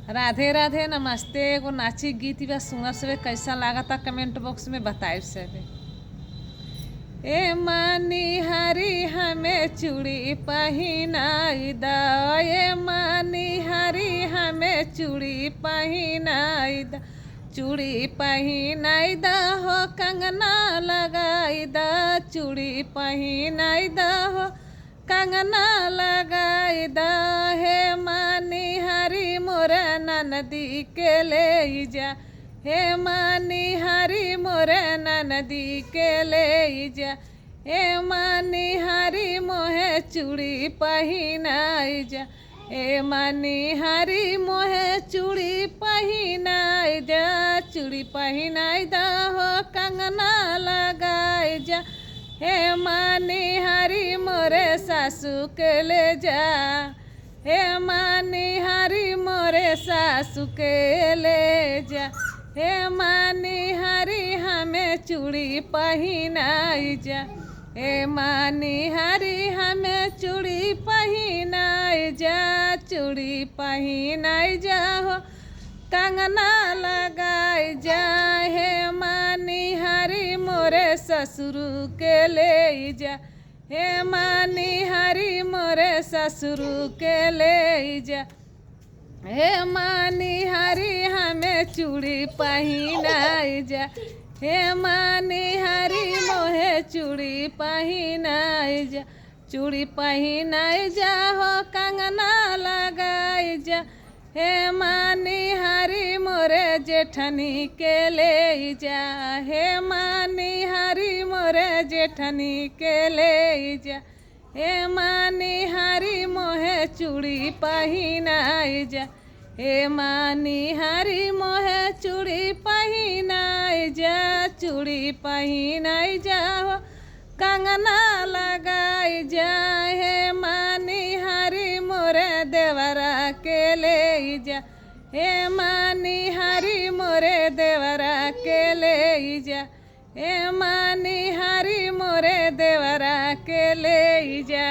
राधे राधे नमस्ते। एगो नाची गीत बा सुनर से कैसा लागता कमेंट बॉक्स में बताए से। ए मानी हरी हमें चूड़ी पहिनाई द, ए मानी हरी हमें चूड़ी पहिनाई द, चूड़ी पहिनाई द हो कंगना लगाई द, चूड़ी पहिनाई द हो कंगना लगाई द। हे मानी हरी मोर ननदी के ले जा, हे मानी हरी मोर ननदी के ले जा, हे मानी हरी मोहे चूड़ी पहिनाई जा, हे मानी हरी मोहे चूड़ी पहिनाई जा, चूड़ी पहिनाई दा हो कंगना लगाई जा। हे मानी हरी मोरे सासू के ले जा, हे मानी हरी मोरे सासू के ले जा, हे मानी हरी हमें चूड़ी पहिनाई जा, हे मानी हरी हमें चूड़ी पहिनाई जा, चूड़ी पहिनाई जा हो कंगना लगाई जा। हे मानी हरी मोरे ससुर के ले जा, हे मानी हरी मोरे ससुर के ले जा, हे मानी हरी हमें चूड़ी पहिनाई जा, हे मानी हरी मोहे चूड़ी पहिनाई जा, चूड़ी पहिनाई जा हो कंगना लगाई जा। हे मानी हरी मोरे जेठनी के ले जा, हे मानी हरी मोरे जेठनी के ले जा, हे मानी हरी मोहे चूड़ी पहिनाई जा, हे मानी हरी मोहे चूड़ी पहिनाई जा, चूड़ी पहिनाई जा हो कंगना लगाई जा। हे मानी हरी मोरे देवरा के ले जा, हे मानी हरी मोरे देवरा के ले जा, हे मानी हरी मोरे देवरा के ले जा।